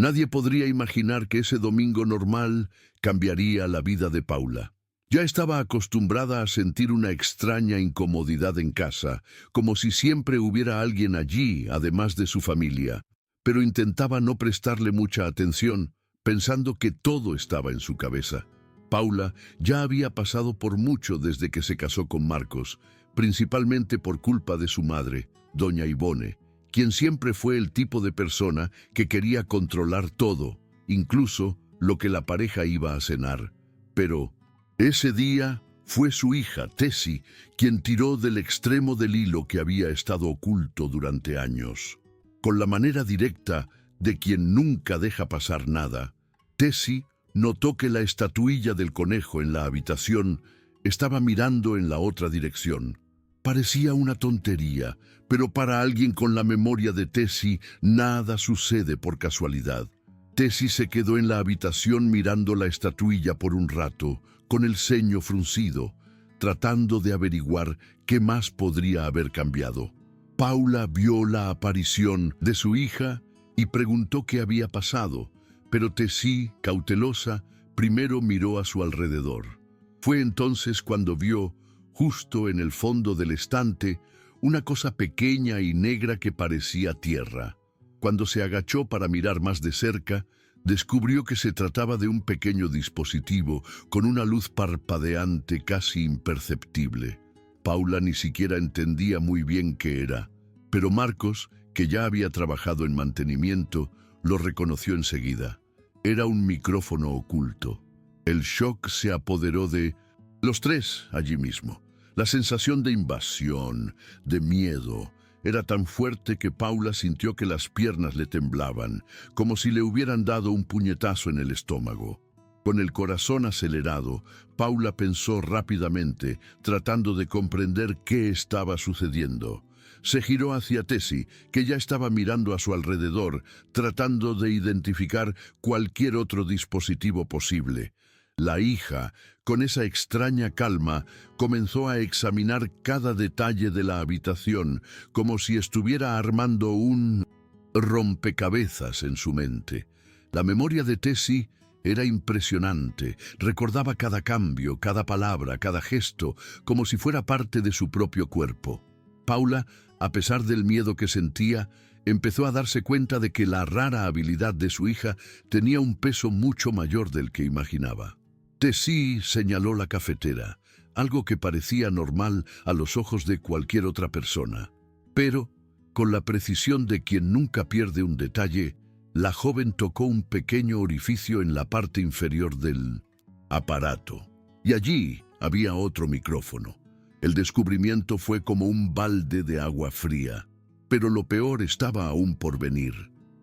Nadie podría imaginar que ese domingo normal cambiaría la vida de Paula. Ya estaba acostumbrada a sentir una extraña incomodidad en casa, como si siempre hubiera alguien allí, además de su familia, pero intentaba no prestarle mucha atención, pensando que todo estaba en su cabeza. Paula ya había pasado por mucho desde que se casó con Marcos, principalmente por culpa de su madre, doña Ivone, quien siempre fue el tipo de persona que quería controlar todo, incluso lo que la pareja iba a cenar. Pero ese día fue su hija, Tessie, quien tiró del extremo del hilo que había estado oculto durante años. Con la manera directa de quien nunca deja pasar nada, Tessie notó que la estatuilla del conejo en la habitación estaba mirando en la otra dirección. Parecía una tontería, pero para alguien con la memoria de Tessie, nada sucede por casualidad. Tessie se quedó en la habitación mirando la estatuilla por un rato, con el ceño fruncido, tratando de averiguar qué más podría haber cambiado. Paula vio la aparición de su hija y preguntó qué había pasado, pero Tessie, cautelosa, primero miró a su alrededor. Fue entonces cuando vio, justo en el fondo del estante, una cosa pequeña y negra que parecía tierra. Cuando se agachó para mirar más de cerca, descubrió que se trataba de un pequeño dispositivo con una luz parpadeante casi imperceptible. Paula ni siquiera entendía muy bien qué era, pero Marcos, que ya había trabajado en mantenimiento, lo reconoció enseguida. Era un micrófono oculto. El shock se apoderó de los tres allí mismo. La sensación de invasión, de miedo, era tan fuerte que Paula sintió que las piernas le temblaban, como si le hubieran dado un puñetazo en el estómago. Con el corazón acelerado, Paula pensó rápidamente, tratando de comprender qué estaba sucediendo. Se giró hacia Tessie, que ya estaba mirando a su alrededor, tratando de identificar cualquier otro dispositivo posible. La hija, con esa extraña calma, comenzó a examinar cada detalle de la habitación, como si estuviera armando un rompecabezas en su mente. La memoria de Tessie era impresionante, recordaba cada cambio, cada palabra, cada gesto, como si fuera parte de su propio cuerpo. Paula, a pesar del miedo que sentía, empezó a darse cuenta de que la rara habilidad de su hija tenía un peso mucho mayor del que imaginaba. Tessie señaló la cafetera, algo que parecía normal a los ojos de cualquier otra persona. Pero, con la precisión de quien nunca pierde un detalle, la joven tocó un pequeño orificio en la parte inferior del aparato. Y allí había otro micrófono. El descubrimiento fue como un balde de agua fría. Pero lo peor estaba aún por venir.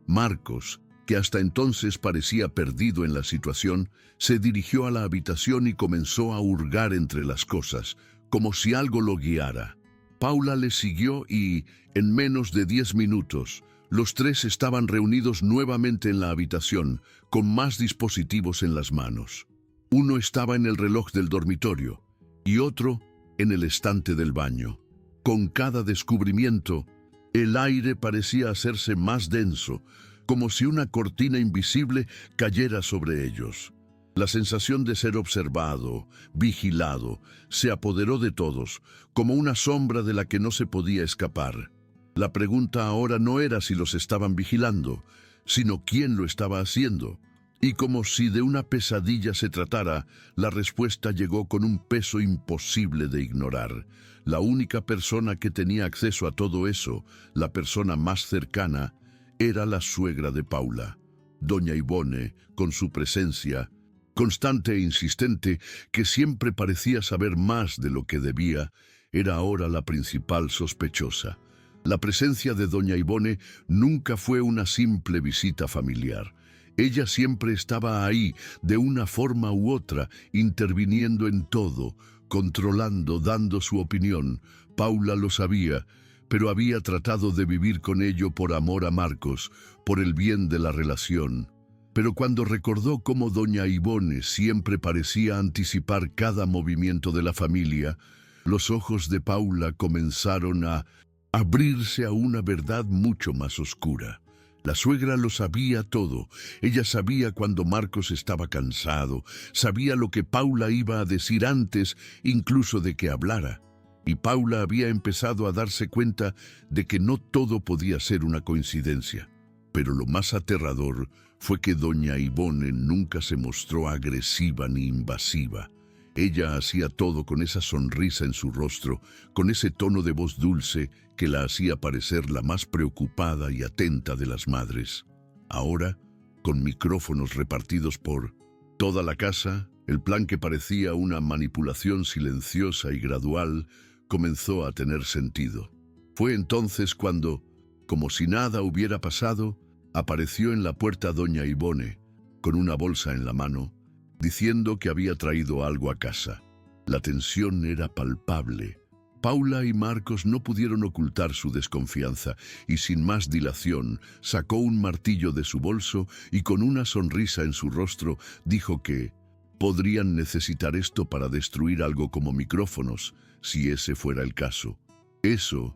Marcos, que hasta entonces parecía perdido en la situación, se dirigió a la habitación y comenzó a hurgar entre las cosas, como si algo lo guiara. Paula le siguió y, en menos de 10 minutos, los tres estaban reunidos nuevamente en la habitación, con más dispositivos en las manos. Uno estaba en el reloj del dormitorio y otro en el estante del baño. Con cada descubrimiento, el aire parecía hacerse más denso, como si una cortina invisible cayera sobre ellos. La sensación de ser observado, vigilado, se apoderó de todos, como una sombra de la que no se podía escapar. La pregunta ahora no era si los estaban vigilando, sino quién lo estaba haciendo. Y como si de una pesadilla se tratara, la respuesta llegó con un peso imposible de ignorar. La única persona que tenía acceso a todo eso, la persona más cercana, era la suegra de Paula, doña Ivone, con su presencia, constante e insistente, que siempre parecía saber más de lo que debía, era ahora la principal sospechosa. La presencia de doña Ivone nunca fue una simple visita familiar. Ella siempre estaba ahí, de una forma u otra, interviniendo en todo, controlando, dando su opinión. Paula lo sabía, pero había tratado de vivir con ello por amor a Marcos, por el bien de la relación. Pero cuando recordó cómo doña Ivone siempre parecía anticipar cada movimiento de la familia, los ojos de Paula comenzaron a abrirse a una verdad mucho más oscura. La suegra lo sabía todo. Ella sabía cuando Marcos estaba cansado, sabía lo que Paula iba a decir antes incluso de que hablara. Y Paula había empezado a darse cuenta de que no todo podía ser una coincidencia. Pero lo más aterrador fue que doña Ivone nunca se mostró agresiva ni invasiva. Ella hacía todo con esa sonrisa en su rostro, con ese tono de voz dulce que la hacía parecer la más preocupada y atenta de las madres. Ahora, con micrófonos repartidos por toda la casa, el plan que parecía una manipulación silenciosa y gradual comenzó a tener sentido. Fue entonces cuando, como si nada hubiera pasado, apareció en la puerta doña Ivone, con una bolsa en la mano, diciendo que había traído algo a casa. La tensión era palpable. Paula y Marcos no pudieron ocultar su desconfianza y sin más dilación sacó un martillo de su bolso y con una sonrisa en su rostro dijo que podrían necesitar esto para destruir algo como micrófonos, si ese fuera el caso. Eso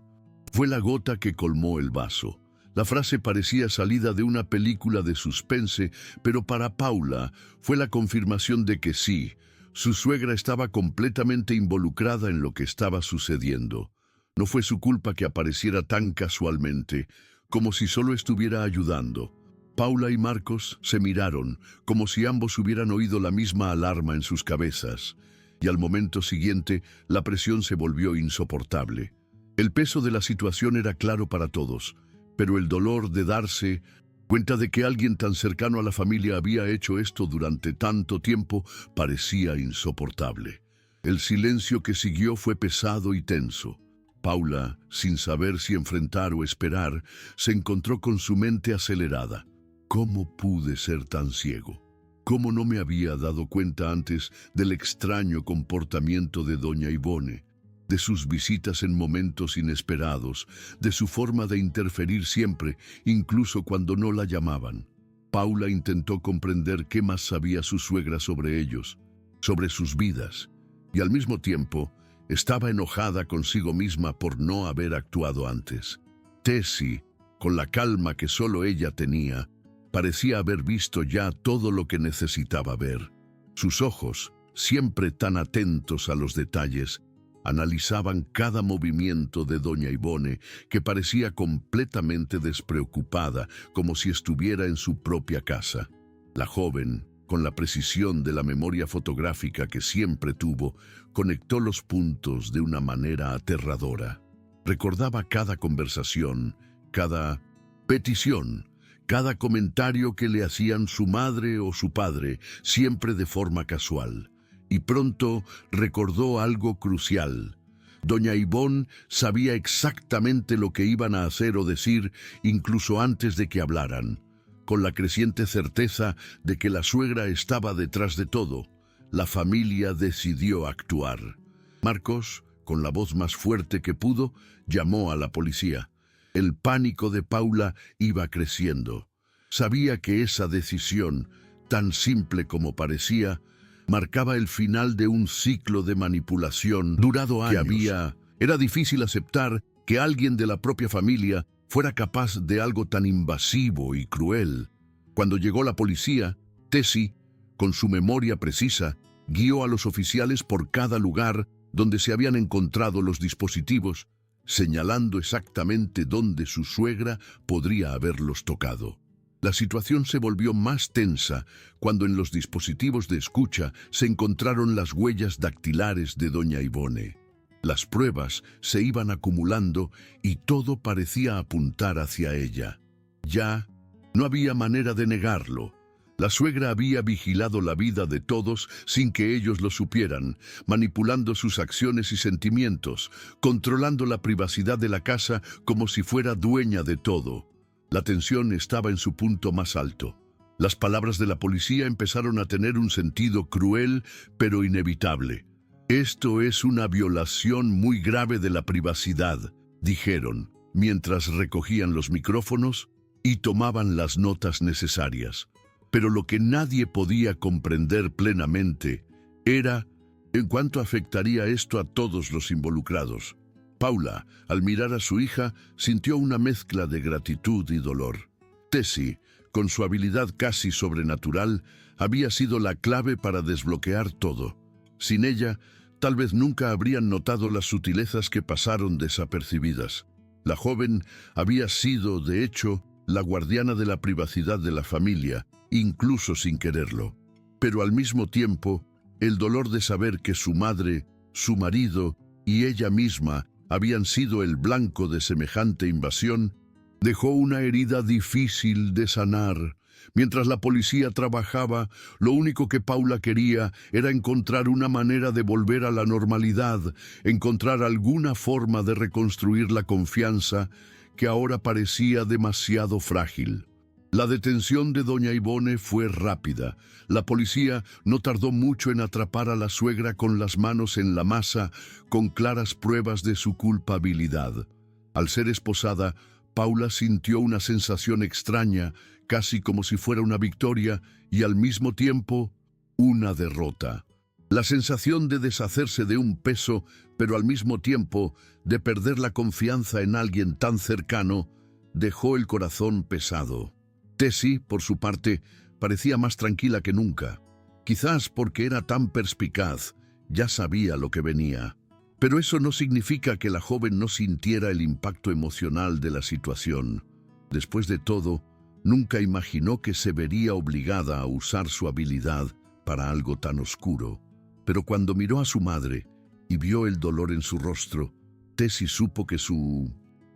fue la gota que colmó el vaso. La frase parecía salida de una película de suspense, pero para Paula fue la confirmación de que sí, su suegra estaba completamente involucrada en lo que estaba sucediendo. No fue su culpa que apareciera tan casualmente, como si solo estuviera ayudando. Paula y Marcos se miraron, como si ambos hubieran oído la misma alarma en sus cabezas, y al momento siguiente la presión se volvió insoportable. El peso de la situación era claro para todos, pero el dolor de darse cuenta de que alguien tan cercano a la familia había hecho esto durante tanto tiempo parecía insoportable. El silencio que siguió fue pesado y tenso. Paula, sin saber si enfrentar o esperar, se encontró con su mente acelerada. ¿Cómo pude ser tan ciego? ¿Cómo no me había dado cuenta antes del extraño comportamiento de doña Ivone, de sus visitas en momentos inesperados, de su forma de interferir siempre, incluso cuando no la llamaban? Paula intentó comprender qué más sabía su suegra sobre ellos, sobre sus vidas, y al mismo tiempo estaba enojada consigo misma por no haber actuado antes. Tessie, con la calma que solo ella tenía, parecía haber visto ya todo lo que necesitaba ver. Sus ojos, siempre tan atentos a los detalles, analizaban cada movimiento de doña Ivone, que parecía completamente despreocupada, como si estuviera en su propia casa. La joven, con la precisión de la memoria fotográfica que siempre tuvo, conectó los puntos de una manera aterradora. Recordaba cada conversación, cada petición, cada comentario que le hacían su madre o su padre, siempre de forma casual. Y pronto recordó algo crucial. Doña Ivone sabía exactamente lo que iban a hacer o decir, incluso antes de que hablaran. Con la creciente certeza de que la suegra estaba detrás de todo, la familia decidió actuar. Marcos, con la voz más fuerte que pudo, llamó a la policía. El pánico de Paula iba creciendo. Sabía que esa decisión, tan simple como parecía, marcaba el final de un ciclo de manipulación durado años. Era difícil aceptar que alguien de la propia familia fuera capaz de algo tan invasivo y cruel. Cuando llegó la policía, Tessie, con su memoria precisa, guió a los oficiales por cada lugar donde se habían encontrado los dispositivos, señalando exactamente dónde su suegra podría haberlos tocado. La situación se volvió más tensa cuando en los dispositivos de escucha se encontraron las huellas dactilares de doña Ivone. Las pruebas se iban acumulando y todo parecía apuntar hacia ella. Ya no había manera de negarlo. La suegra había vigilado la vida de todos sin que ellos lo supieran, manipulando sus acciones y sentimientos, controlando la privacidad de la casa como si fuera dueña de todo. La tensión estaba en su punto más alto. Las palabras de la policía empezaron a tener un sentido cruel, pero inevitable. Esto es una violación muy grave de la privacidad, dijeron, mientras recogían los micrófonos y tomaban las notas necesarias. Pero lo que nadie podía comprender plenamente era en cuánto afectaría esto a todos los involucrados. Paula, al mirar a su hija, sintió una mezcla de gratitud y dolor. Tessie, con su habilidad casi sobrenatural, había sido la clave para desbloquear todo. Sin ella, tal vez nunca habrían notado las sutilezas que pasaron desapercibidas. La joven había sido, de hecho, la guardiana de la privacidad de la familia, incluso sin quererlo. Pero al mismo tiempo, el dolor de saber que su madre, su marido y ella misma habían sido el blanco de semejante invasión, dejó una herida difícil de sanar. Mientras la policía trabajaba, lo único que Paula quería era encontrar una manera de volver a la normalidad, encontrar alguna forma de reconstruir la confianza que ahora parecía demasiado frágil. La detención de doña Ivone fue rápida. La policía no tardó mucho en atrapar a la suegra con las manos en la masa, con claras pruebas de su culpabilidad. Al ser esposada, Paula sintió una sensación extraña, casi como si fuera una victoria y al mismo tiempo una derrota. La sensación de deshacerse de un peso, pero al mismo tiempo de perder la confianza en alguien tan cercano, dejó el corazón pesado. Tessie, por su parte, parecía más tranquila que nunca. Quizás porque era tan perspicaz, ya sabía lo que venía. Pero eso no significa que la joven no sintiera el impacto emocional de la situación. Después de todo, nunca imaginó que se vería obligada a usar su habilidad para algo tan oscuro. Pero cuando miró a su madre y vio el dolor en su rostro, Tessie supo que su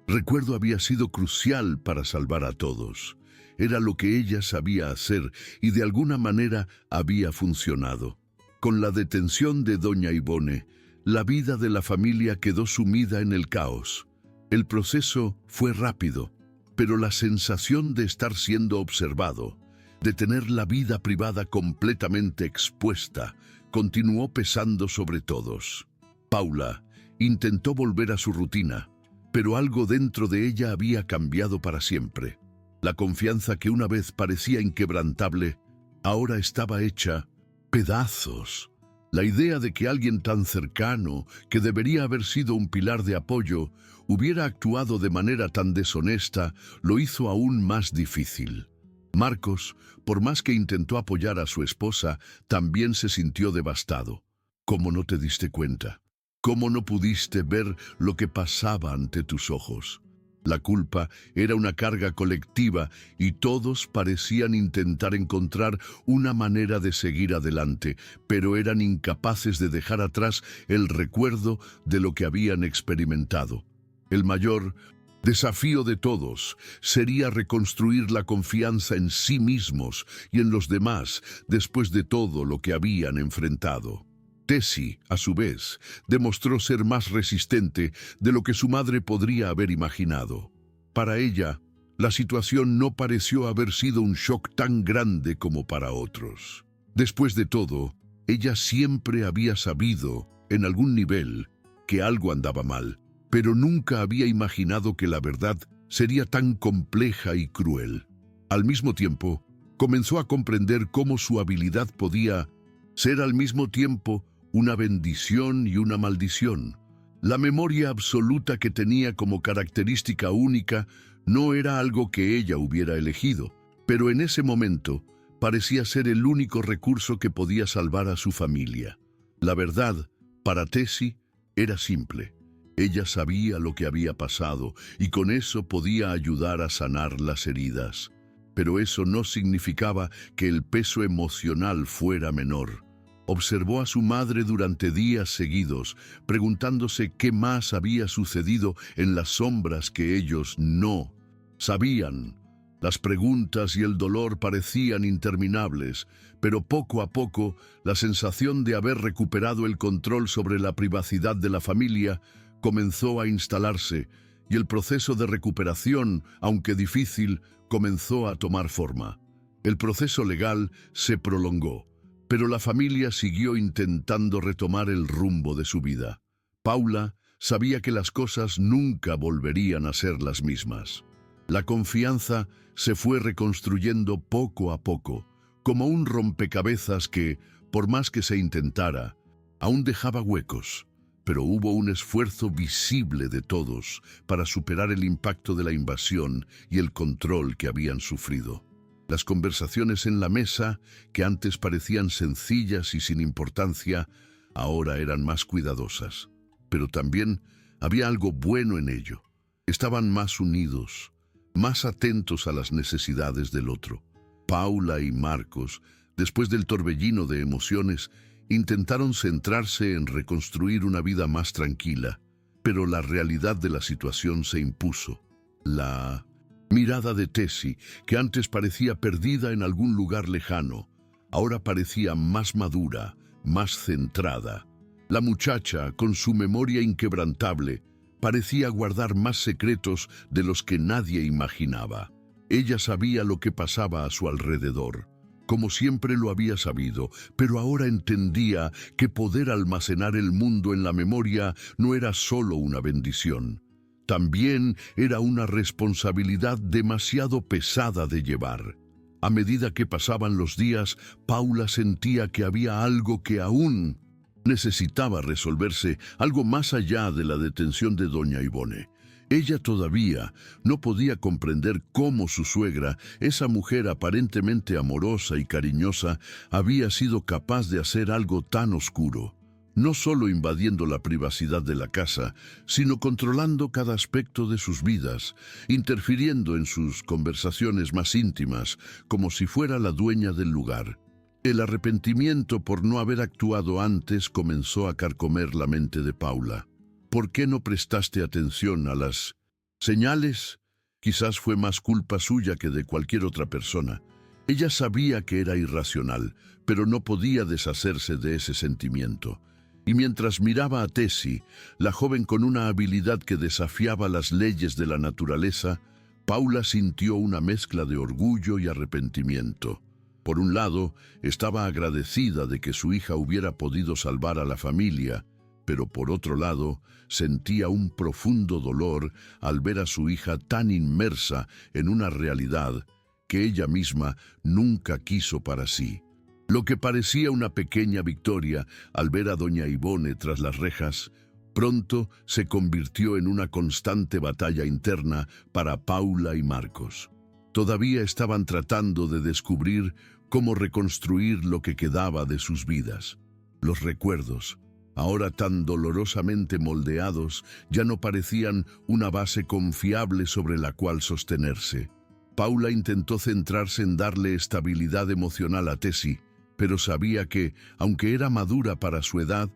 recuerdo había sido crucial para salvar a todos. Era lo que ella sabía hacer y de alguna manera había funcionado. Con la detención de doña Ivone, la vida de la familia quedó sumida en el caos. El proceso fue rápido, pero la sensación de estar siendo observado, de tener la vida privada completamente expuesta, continuó pesando sobre todos. Paula intentó volver a su rutina, pero algo dentro de ella había cambiado para siempre. La confianza que una vez parecía inquebrantable, ahora estaba hecha pedazos. La idea de que alguien tan cercano, que debería haber sido un pilar de apoyo, hubiera actuado de manera tan deshonesta, lo hizo aún más difícil. Marcos, por más que intentó apoyar a su esposa, también se sintió devastado. ¿Cómo no te diste cuenta? ¿Cómo no pudiste ver lo que pasaba ante tus ojos? La culpa era una carga colectiva y todos parecían intentar encontrar una manera de seguir adelante, pero eran incapaces de dejar atrás el recuerdo de lo que habían experimentado. El mayor desafío de todos sería reconstruir la confianza en sí mismos y en los demás después de todo lo que habían enfrentado. Tessie, a su vez, demostró ser más resistente de lo que su madre podría haber imaginado. Para ella, la situación no pareció haber sido un shock tan grande como para otros. Después de todo, ella siempre había sabido, en algún nivel, que algo andaba mal, pero nunca había imaginado que la verdad sería tan compleja y cruel. Al mismo tiempo, comenzó a comprender cómo su habilidad podía ser al mismo tiempo una bendición y una maldición. La memoria absoluta que tenía como característica única no era algo que ella hubiera elegido, pero en ese momento parecía ser el único recurso que podía salvar a su familia. La verdad, para Tessie, era simple. Ella sabía lo que había pasado y con eso podía ayudar a sanar las heridas. Pero eso no significaba que el peso emocional fuera menor. Observó a su madre durante días seguidos, preguntándose qué más había sucedido en las sombras que ellos no sabían. Las preguntas y el dolor parecían interminables, pero poco a poco la sensación de haber recuperado el control sobre la privacidad de la familia comenzó a instalarse, y el proceso de recuperación, aunque difícil, comenzó a tomar forma. El proceso legal se prolongó, pero la familia siguió intentando retomar el rumbo de su vida. Paula sabía que las cosas nunca volverían a ser las mismas. La confianza se fue reconstruyendo poco a poco, como un rompecabezas que, por más que se intentara, aún dejaba huecos. pero hubo un esfuerzo visible de todos para superar el impacto de la invasión y el control que habían sufrido. Las conversaciones en la mesa, que antes parecían sencillas y sin importancia, ahora eran más cuidadosas. Pero también había algo bueno en ello. Estaban más unidos, más atentos a las necesidades del otro. Paula y Marcos, después del torbellino de emociones, intentaron centrarse en reconstruir una vida más tranquila, pero la realidad de la situación se impuso. La mirada de Tessie, que antes parecía perdida en algún lugar lejano, ahora parecía más madura, más centrada. La muchacha, con su memoria inquebrantable, parecía guardar más secretos de los que nadie imaginaba. Ella sabía lo que pasaba a su alrededor, como siempre lo había sabido, pero ahora entendía que poder almacenar el mundo en la memoria no era solo una bendición. También era una responsabilidad demasiado pesada de llevar. A medida que pasaban los días, Paula sentía que había algo que aún necesitaba resolverse, algo más allá de la detención de doña Ivone. Ella todavía no podía comprender cómo su suegra, esa mujer aparentemente amorosa y cariñosa, había sido capaz de hacer algo tan oscuro, no solo invadiendo la privacidad de la casa, sino controlando cada aspecto de sus vidas, interfiriendo en sus conversaciones más íntimas, como si fuera la dueña del lugar. El arrepentimiento por no haber actuado antes comenzó a carcomer la mente de Paula. ¿Por qué no prestaste atención a las señales? Quizás fue más culpa suya que de cualquier otra persona. Ella sabía que era irracional, pero no podía deshacerse de ese sentimiento. Y mientras miraba a Tessie, la joven con una habilidad que desafiaba las leyes de la naturaleza, Paula sintió una mezcla de orgullo y arrepentimiento. Por un lado, estaba agradecida de que su hija hubiera podido salvar a la familia, pero por otro lado, sentía un profundo dolor al ver a su hija tan inmersa en una realidad que ella misma nunca quiso para sí. Lo que parecía una pequeña victoria al ver a doña Ivone tras las rejas, pronto se convirtió en una constante batalla interna para Paula y Marcos. Todavía estaban tratando de descubrir cómo reconstruir lo que quedaba de sus vidas. Los recuerdos, ahora tan dolorosamente moldeados, ya no parecían una base confiable sobre la cual sostenerse. Paula intentó centrarse en darle estabilidad emocional a Tessie, pero sabía que, aunque era madura para su edad,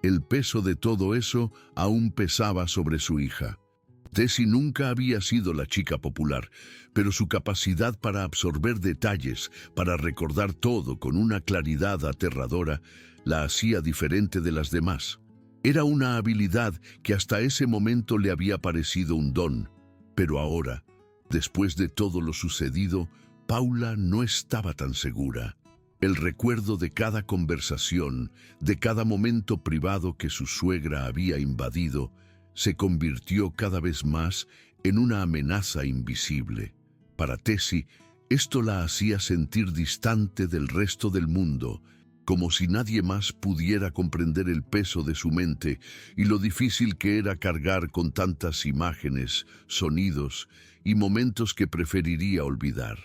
el peso de todo eso aún pesaba sobre su hija. Tessie nunca había sido la chica popular, pero su capacidad para absorber detalles, para recordar todo con una claridad aterradora, la hacía diferente de las demás. Era una habilidad que hasta ese momento le había parecido un don, pero ahora, después de todo lo sucedido, Paula no estaba tan segura. El recuerdo de cada conversación, de cada momento privado que su suegra había invadido, se convirtió cada vez más en una amenaza invisible. Para Tessie, esto la hacía sentir distante del resto del mundo, como si nadie más pudiera comprender el peso de su mente y lo difícil que era cargar con tantas imágenes, sonidos y momentos que preferiría olvidar.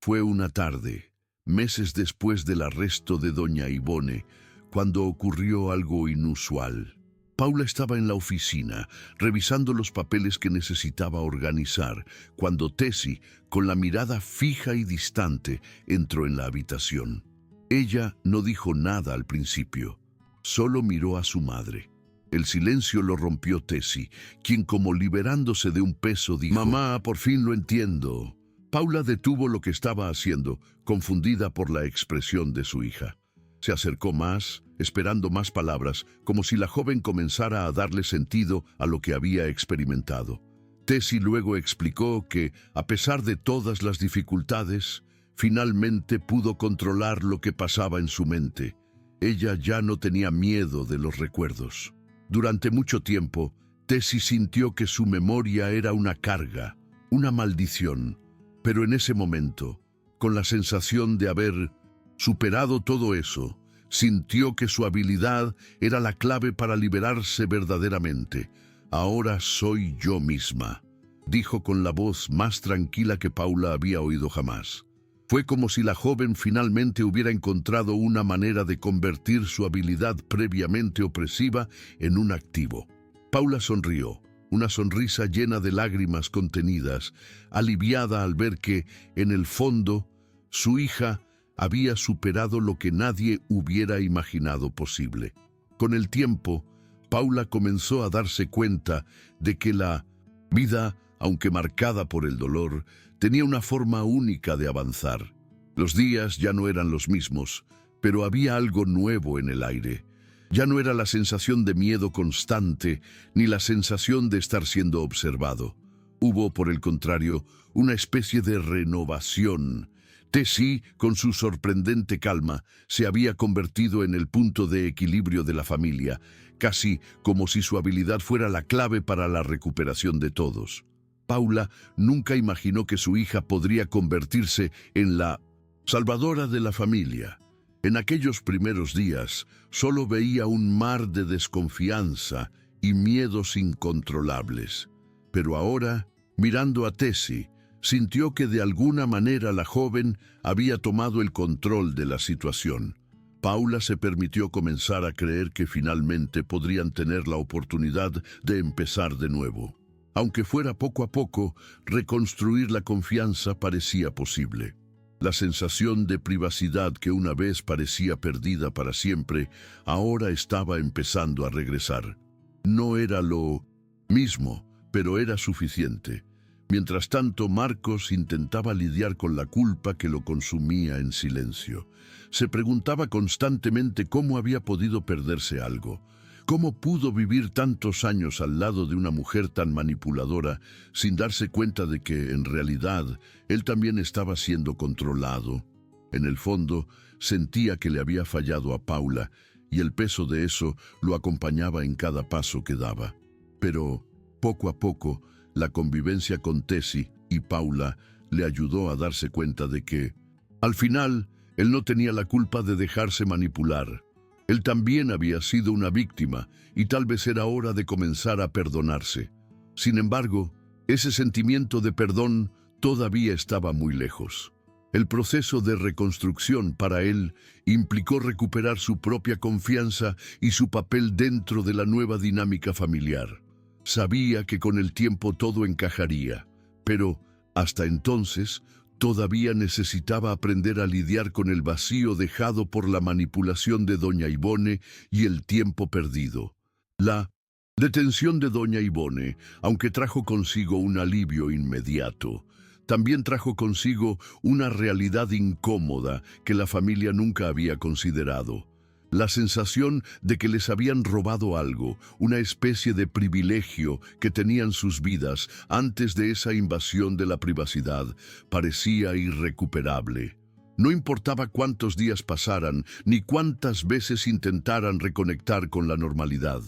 Fue una tarde, meses después del arresto de doña Ivone, cuando ocurrió algo inusual. Paula estaba en la oficina, revisando los papeles que necesitaba organizar, cuando Tessie, con la mirada fija y distante, entró en la habitación. Ella no dijo nada al principio, solo miró a su madre. El silencio lo rompió Tessie, quien, como liberándose de un peso, dijo: «Mamá, por fin lo entiendo». Paula detuvo lo que estaba haciendo, confundida por la expresión de su hija. Se acercó más, esperando más palabras, como si la joven comenzara a darle sentido a lo que había experimentado. Tessie luego explicó que, a pesar de todas las dificultades, finalmente pudo controlar lo que pasaba en su mente. Ella ya no tenía miedo de los recuerdos. Durante mucho tiempo, Tessie sintió que su memoria era una carga, una maldición. Pero en ese momento, con la sensación de haber superado todo eso, Sintió que su habilidad era la clave para liberarse verdaderamente. «Ahora soy yo misma», dijo con la voz más tranquila que Paula había oído jamás. Fue como si la joven finalmente hubiera encontrado una manera de convertir su habilidad previamente opresiva en un activo. Paula sonrió, una sonrisa llena de lágrimas contenidas, aliviada al ver que, en el fondo, su hija había superado lo que nadie hubiera imaginado posible. Con el tiempo, Paula comenzó a darse cuenta de que la vida, aunque marcada por el dolor, tenía una forma única de avanzar. Los días ya no eran los mismos, pero había algo nuevo en el aire. Ya no era la sensación de miedo constante, ni la sensación de estar siendo observado. Hubo, por el contrario, una especie de renovación. Tessie, con su sorprendente calma, se había convertido en el punto de equilibrio de la familia, casi como si su habilidad fuera la clave para la recuperación de todos. Paula nunca imaginó que su hija podría convertirse en la salvadora de la familia. En aquellos primeros días, solo veía un mar de desconfianza y miedos incontrolables. Pero ahora, mirando a Tessie, sintió que de alguna manera la joven había tomado el control de la situación. Paula se permitió comenzar a creer que finalmente podrían tener la oportunidad de empezar de nuevo. Aunque fuera poco a poco, reconstruir la confianza parecía posible. La sensación de privacidad que una vez parecía perdida para siempre, ahora estaba empezando a regresar. No era lo mismo, pero era suficiente. Mientras tanto, Marcos intentaba lidiar con la culpa que lo consumía en silencio. Se preguntaba constantemente cómo había podido perderse algo. ¿Cómo pudo vivir tantos años al lado de una mujer tan manipuladora sin darse cuenta de que, en realidad, él también estaba siendo controlado? En el fondo, sentía que le había fallado a Paula, y el peso de eso lo acompañaba en cada paso que daba. Pero, poco a poco, la convivencia con Tessie y Paula le ayudó a darse cuenta de que, al final, él no tenía la culpa de dejarse manipular. Él también había sido una víctima y tal vez era hora de comenzar a perdonarse. Sin embargo, ese sentimiento de perdón todavía estaba muy lejos. El proceso de reconstrucción para él implicó recuperar su propia confianza y su papel dentro de la nueva dinámica familiar. Sabía que con el tiempo todo encajaría, pero hasta entonces todavía necesitaba aprender a lidiar con el vacío dejado por la manipulación de doña Ivone y el tiempo perdido. La detención de doña Ivone, aunque trajo consigo un alivio inmediato, también trajo consigo una realidad incómoda que la familia nunca había considerado. La sensación de que les habían robado algo, una especie de privilegio que tenían sus vidas antes de esa invasión de la privacidad, parecía irrecuperable. No importaba cuántos días pasaran, ni cuántas veces intentaran reconectar con la normalidad.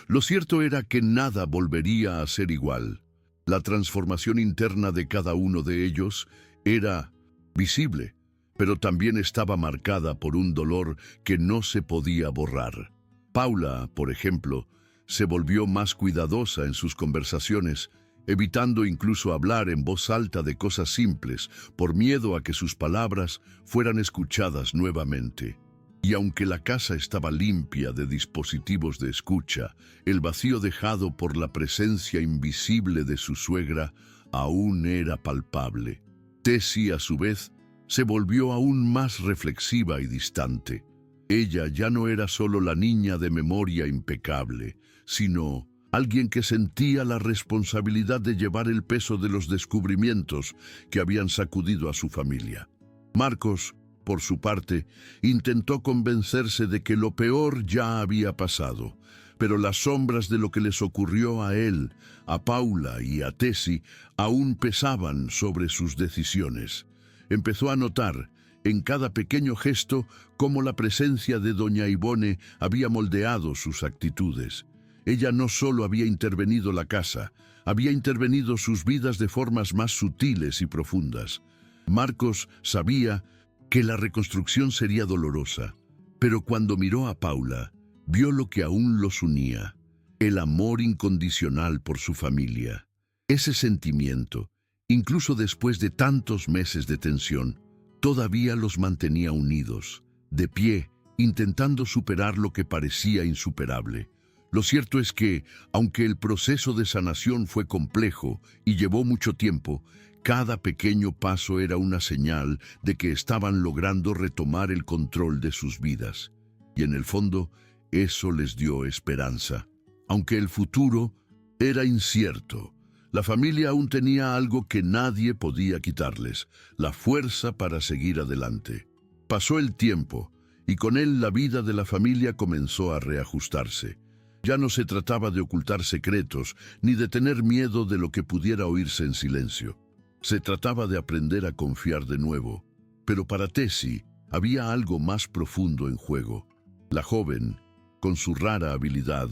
Lo cierto era que nada volvería a ser igual. La transformación interna de cada uno de ellos era visible, pero también estaba marcada por un dolor que no se podía borrar. Paula, por ejemplo, se volvió más cuidadosa en sus conversaciones, evitando incluso hablar en voz alta de cosas simples, por miedo a que sus palabras fueran escuchadas nuevamente. Y aunque la casa estaba limpia de dispositivos de escucha, el vacío dejado por la presencia invisible de su suegra aún era palpable. Tessie, a su vez, se volvió aún más reflexiva y distante. Ella ya no era solo la niña de memoria impecable, sino alguien que sentía la responsabilidad de llevar el peso de los descubrimientos que habían sacudido a su familia. Marcos, por su parte, intentó convencerse de que lo peor ya había pasado, pero las sombras de lo que les ocurrió a él, a Paula y a Tessie aún pesaban sobre sus decisiones. Empezó a notar, en cada pequeño gesto, cómo la presencia de doña Ivone había moldeado sus actitudes. Ella no solo había intervenido la casa, había intervenido sus vidas de formas más sutiles y profundas. Marcos sabía que la reconstrucción sería dolorosa, Pero cuando miró a Paula, vio lo que aún los unía, el amor incondicional por su familia. Ese sentimiento, incluso después de tantos meses de tensión, todavía los mantenía unidos, de pie, intentando superar lo que parecía insuperable. Lo cierto es que, aunque el proceso de sanación fue complejo y llevó mucho tiempo, cada pequeño paso era una señal de que estaban logrando retomar el control de sus vidas. Y en el fondo, eso les dio esperanza. Aunque el futuro era incierto, la familia aún tenía algo que nadie podía quitarles: la fuerza para seguir adelante. Pasó el tiempo, y con él la vida de la familia comenzó a reajustarse. Ya no se trataba de ocultar secretos, ni de tener miedo de lo que pudiera oírse en silencio. Se trataba de aprender a confiar de nuevo. Pero para Tessie había algo más profundo en juego. La joven, con su rara habilidad,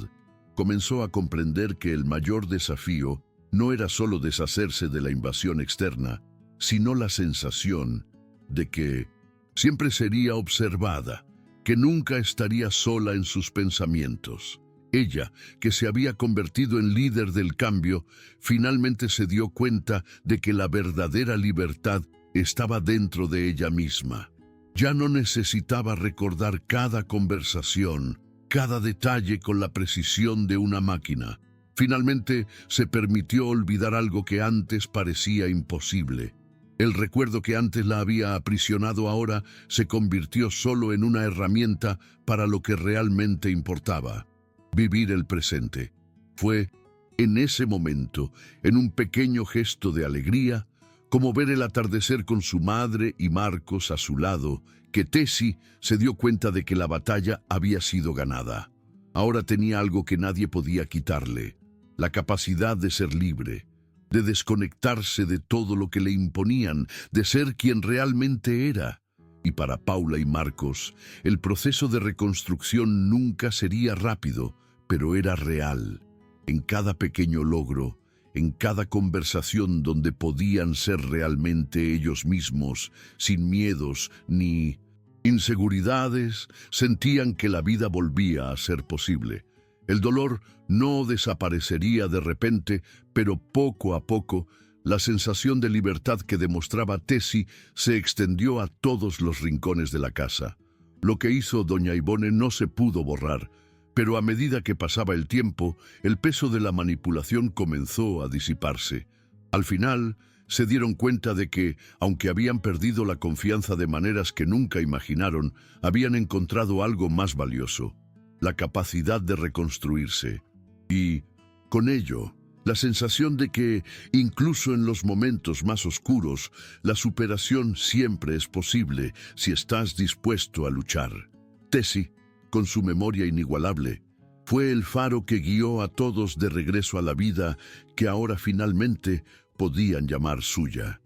comenzó a comprender que el mayor desafío no era solo deshacerse de la invasión externa, sino la sensación de que siempre sería observada, que nunca estaría sola en sus pensamientos. Ella, que se había convertido en líder del cambio, finalmente se dio cuenta de que la verdadera libertad estaba dentro de ella misma. Ya no necesitaba recordar cada conversación, cada detalle con la precisión de una máquina. Finalmente se permitió olvidar algo que antes parecía imposible. El recuerdo que antes la había aprisionado ahora se convirtió solo en una herramienta para lo que realmente importaba: vivir el presente. Fue en ese momento, en un pequeño gesto de alegría, como ver el atardecer con su madre y Marcos a su lado, que Tessie se dio cuenta de que la batalla había sido ganada. Ahora tenía algo que nadie podía quitarle: la capacidad de ser libre, de desconectarse de todo lo que le imponían, de ser quien realmente era. Y para Paula y Marcos, el proceso de reconstrucción nunca sería rápido, pero era real. En cada pequeño logro, en cada conversación donde podían ser realmente ellos mismos, sin miedos ni inseguridades, sentían que la vida volvía a ser posible. El dolor no desaparecería de repente, pero poco a poco, la sensación de libertad que demostraba Tessie se extendió a todos los rincones de la casa. Lo que hizo doña Ivone no se pudo borrar, pero a medida que pasaba el tiempo, el peso de la manipulación comenzó a disiparse. Al final, se dieron cuenta de que, aunque habían perdido la confianza de maneras que nunca imaginaron, habían encontrado algo más valioso: la capacidad de reconstruirse. Y, con ello, la sensación de que, incluso en los momentos más oscuros, la superación siempre es posible si estás dispuesto a luchar. Tessie, con su memoria inigualable, fue el faro que guió a todos de regreso a la vida que ahora finalmente podían llamar suya.